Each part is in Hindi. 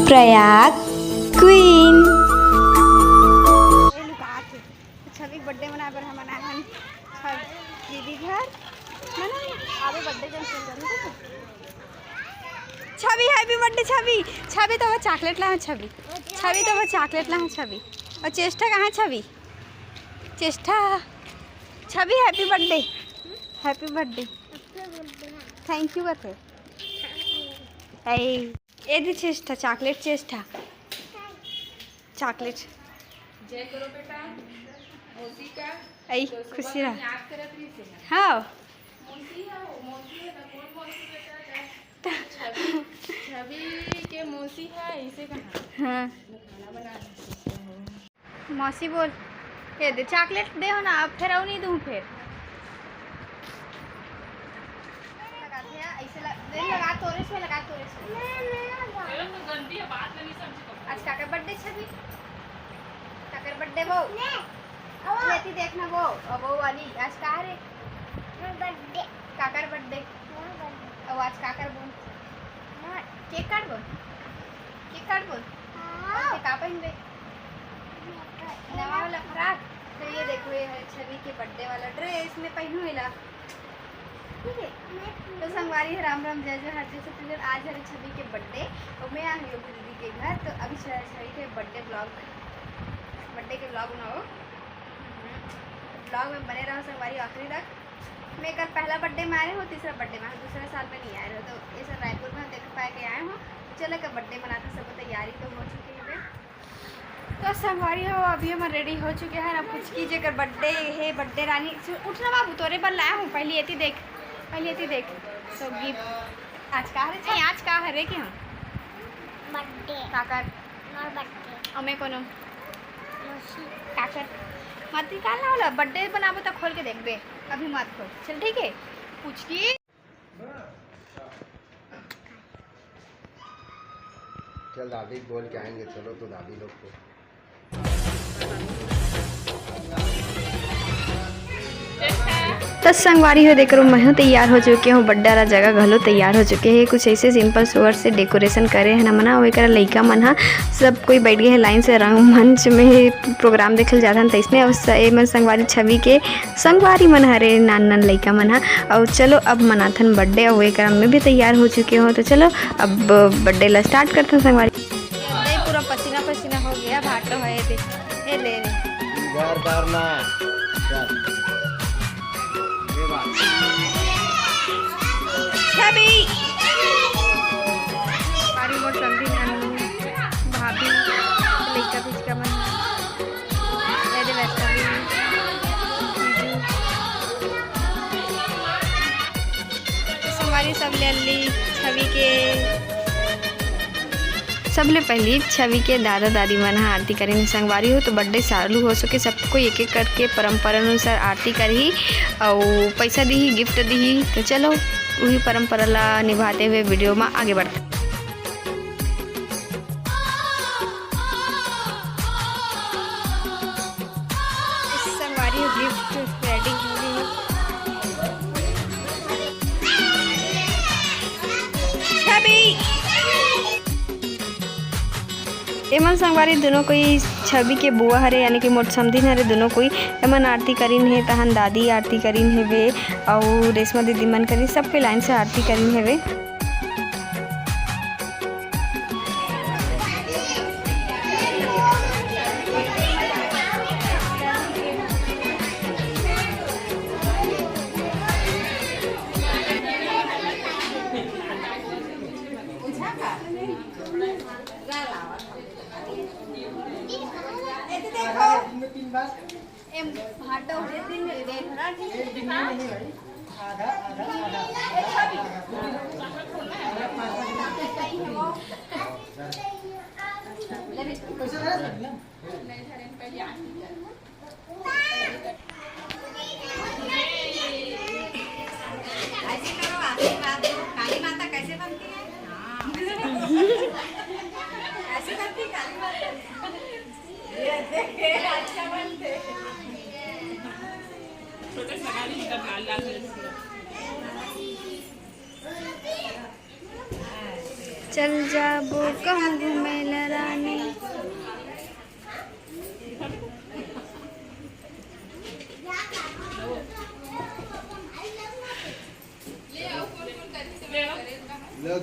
प्रयाग क्वीन। छवि बर्थडे मना पर हम मनाहन दीदी घर मना आवे बर्थडे जन सेलिब्रेट छवि हैप्पी बर्थडे छवि छवि तो वो चॉकलेट ला छवि छवि तो वो चॉकलेट ला छवि और चेष्टा कहाँ छवि चेष्टा छवि हैप्पी बर्थडे थैंक यू बते ए दी चेष्टा चॉकलेट चेष्टा चॉकलेट जय करो बेटा मौसी का आई तो खुशी सुबह रहा याद करत रही से ना हाँ मौसी है वो मौसी है ना कौन मौसी बेटा छवि के मौसी है इसे कहा हाँ खाना बना रही मौसी बोल ये दे चॉकलेट दे हो ना अब फिर आओ नहीं दूँ फिर ऐसे लगा तोरे से लगा तोरे से तो गंदी है बात नहीं समझ आज काकर बर्थडे छवि काकर बर्थडे वो लेती देखना वो और वो वाली आज का रे बर्थडे काकर बर्थडे और आज काकर बोल केक काट बोल और का पहन दे नवा वाला फ्रॉक तो ये देखो ये है छवि के बर्थडे वाला ड्रेस में पहनू इला ठीक है तो संगवारी है राम राम जय जय हर जैसे तुझे आज है छवि के बर्थडे और मैं आई हूँ दीदी के घर तो अभी छवि के बर्थडे के ब्लॉग बनाओ ब्लॉग में बने रहो संगवारी आखिरी तक मैं कल पहला बर्थडे में आए हूँ तीसरा बर्थडे में दूसरे साल में नहीं आए रहे तो ये सब रायपुर में देख पाए के आए हूँ चलो कब बर्थडे मनाते सब तैयारी तो हो चुकी है तो संगवारी हो अभी हम रेडी हो चुके हैं अब कुछ कीजिए कर बर्थडे है बर्थडे रानी उठना बाबू तोरे पर लाया हूँ पहले ये देख तो गिफ्ट आज का है नहीं आज का है रे कि हम बर्थडे काकर नॉर बर्थडे हमें कोनो मौसी काकर मत निकालना वाला बर्थडे बनाबो तो खोल के देख बे अभी मत खोल चल ठीक है पूछ की चल दादी बोल के आएंगे चलो तो दादी लोग को तो संगवारी हो देखकर मैं हूँ तैयार हो चुके हूँ बर्थडे वाला जगह घलो तैयार हो चुके हैं कुछ ऐसे सिंपल सोवर से डेकोरेशन करे है ना मना वे कर लइका मन हा सब कोई बैठ गए हैं लाइन से रंगमंच में प्रोग्राम देखल जाता है तो इसने मन संगवारी छवि के संगवारी मन हरे नान लइका मन हा और चलो अब मनाथन बर्थडे और वे कर मैं भी तैयार हो चुके हूँ तो चलो अब बर्थडे ला स्टार्ट करते हैं संगवारी पूरा पसीना पसीना हो गया भाटो है ये ले करना छवि पारी मोर समधी नानू भाभी लइका पिचका मन दे वैष्णवी हमारी सब ले ली छवि के सबले पहली छवि के दादा दादी मन आरती करें संगवारी हो तो बर्थडे चालू हो सके सबको एक एक करके परंपरा अनुसार आरती करी और पैसा दी गिफ्ट दी तो चलो वही परंपरा ला निभाते हुए वीडियो में आगे बढ़ते संगवारी गिफ्ट रेडी छवि एमन संगवारी दोनों कोई छवि के बुआ हरे यानी कि मोट समधिन हरे दोनों कोई एमन आरती करीन है तहन दादी आरती करीन है वे और रेशमा दीदी मन करी सबके लाइन से आरती करीन है वे काली माता कैसे बनती है ऐसे बनती काली माता ये देखे अच्छा बनते छोटे सगाली लाल लाल चल जाबो कहूँ घूमेला रानी।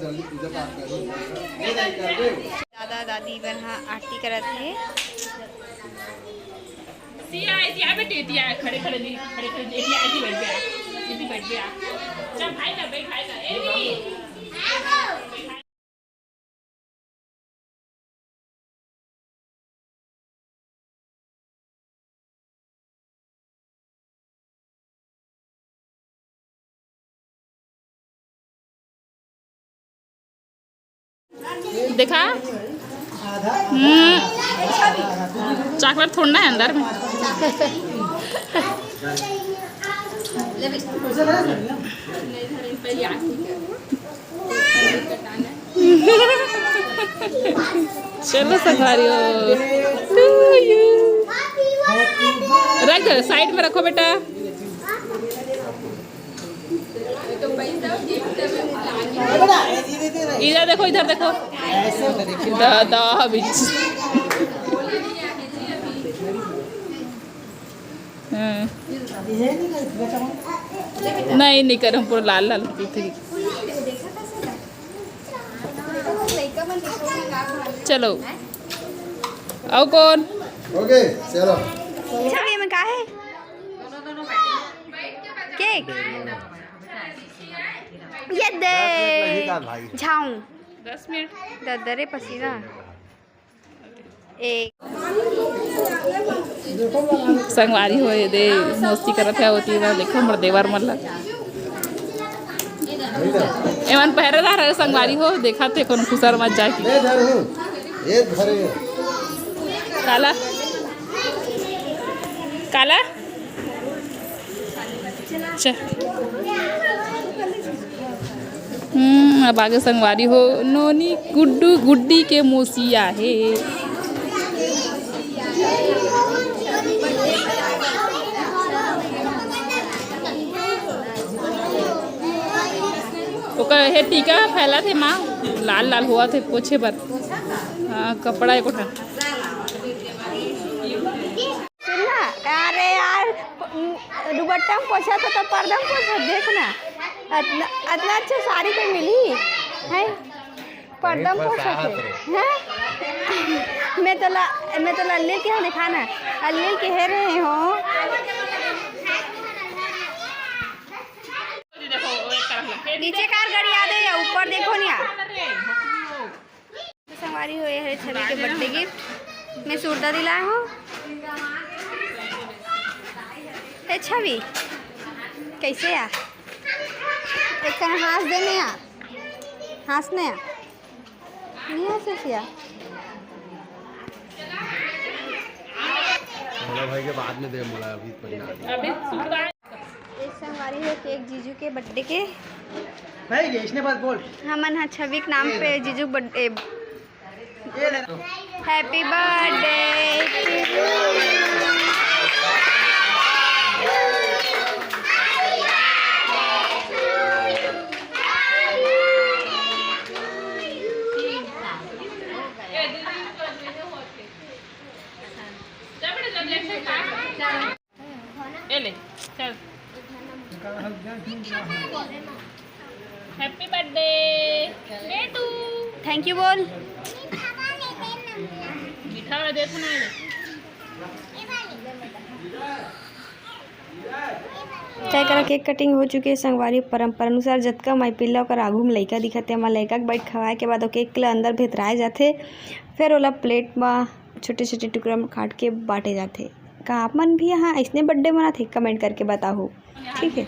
जल्दी पूजा पाठ करो। दादा दादी बन हाँ आरती करत है। बेटी खड़े खड़े नहीं खड़े खड़े ऐसी बैठ गया ऐसी बैठ गया। चल भाई ना बैठ भाई ना देखा चॉकलेट थोड़ा है अंदर में। चलो सफारी रख दो साइड में रखो बेटा। इधर देखो इधर देखो दादा बिच नहीं कर हम पूरा लाल लाल चलो आओ कौन ओके चलो छवि में का है केक ये दे झाऊं 10 मिनट दरे पसीना एक संगवारी हो दे मस्ती करत है होती है देखो मर देवर मल्ला एमन पहरेदार है संगवारी हो देखा थे कौन खुसर मत जाए मैं धर हूं ये धरे काला काला चल अब आगे संगवारी हो नोनी गुड्डू गुड्डी के मोसिया है। हे टीका फैला थे माँ लाल लाल हुआ थे पोछे पर। हाँ कपड़ा एक उठा सुनना अरे यार दुपट्टा में पोछा था तो पर्दा में पोछा देखना इतना अच्छा साड़ी तो मिली है पर्दा में पोछा थे हैं मैं तो ले के दिखाना ले के है रहे हो नीचे कार गाड़ी आ गई या ऊपर देखो ना संगवारी हुए है छवि के बर्थडे गिफ्ट मैं सूरदा दिलाया हूँ। ए छवि कैसे आ एक हाथ देने आ हंसने आ नहीं हंसे किया भाई के बाद में दे बोला अभी एक संगवारी है केक जीजू के बर्थडे के भाई इसने बस बोल हमन हाँ छवि के नाम पे जीजू birthday happy birthday happy birthday बेटू थैंक यू बोल मीठा वाला दे ना तय करा केक कटिंग हो चुकी है संगवारी परंपरा अनुसार जतका माई पिल्ला ओकर आघू में लइका दिखते हमार लइका के बैठ खवाए के बाद वो केक के अंदर भेतराए जाते फिर ओला प्लेट में छोटे छोटे टुकड़ा में काट के बांटे जाते का आप मन भी यहाँ ऐसने बर्थडे मनाते कमेंट करके बताओ ठीक है।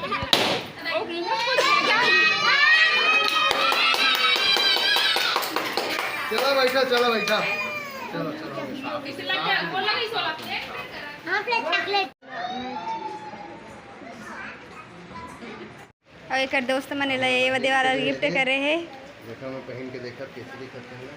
चलो बैठा चलो बैठा चलो और एक दोस्त मने ला ये वदे वाला गिफ्ट करे है देखा मैं पहन के देखा कैसे दिखते हैं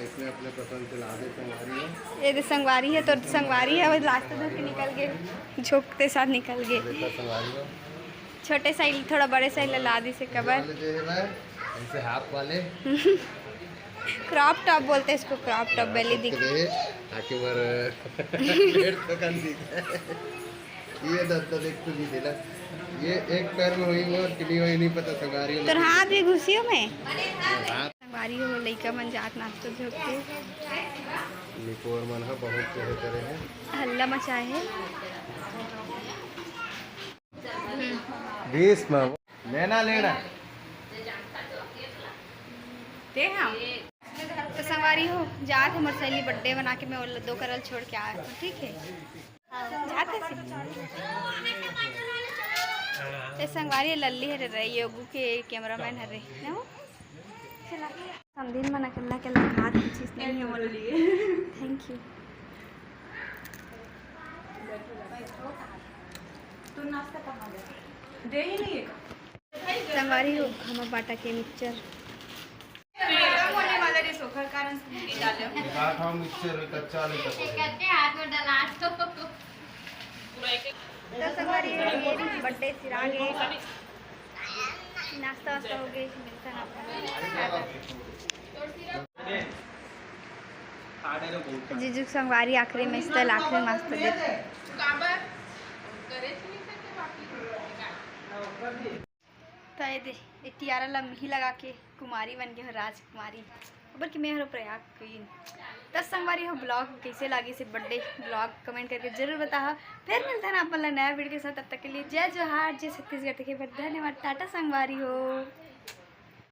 इसने अपने पसंद से ला दे संगवारी है ये तो संगवारी है तो संगवारी है वो रास्ते धो के निकल गए झोंकते साथ निकल गए देखा संगवारी है छोटे साइज थोड़ा बड़े साइज ला दी से कबर वाले जो है ना ऐसे हाफ वाले क्रॉप टॉप बोलते हैं इसको, क्रॉप टॉप बेली दिख आके मर पेड़ तो कन दिख ये दत्ता देख तो नहीं देला ये एक पैर में हुई और किली हुई नहीं पता संगारी तो हाथ भी घुसियो में हाथ संगवारी हो लइका मन जात नाचतो झोंकते निकोर मन हा बहुत चढ़े करे हैं हल्ला मचाए है। 20 में लेना दे हाँ तो संगवारी हो जात हमर सहेली बर्थडे बना के मैं वो दो करल छोड़ के आया हूँ, ठीक है जाते से संगवारी लल्ली है रे योगू के कैमरामैन है रे ना चला समदिन मना करना के हाथ की चीज नहीं है बोल लिए थैंक यू। तू नाश्ता कहाँ दे ही नहीं है संगवारी हो हम बाटा के मिक्सचर होने वाला रे सोखर कारण से नहीं डाले बात हम मिक्सचर कच्चा नहीं करते हाथ में डला तो संगवारी हो ये बर्थडे सिरा गए नाश्ता वास्ता हो गई मिलता ना जीजू संगवारी आखिरी में स्थल आखिरी मस्त देख काबर करे थी नहीं सकते बाकी तो ये दे एक टियारा लम्ही लगा के कुमारी बन गई हो राजकुमारी खबर कि मैं हरो प्रयाग क्वीन। 10 संगवारी हो ब्लॉग कैसे लगी से बर्थडे ब्लॉग कमेंट करके जरूर बताओ। फिर मिलता है ना अपन नया वीडियो के साथ, तब तक के लिए जय जोहार जय छत्तीसगढ़ के धन्यवाद टाटा संगवारी हो।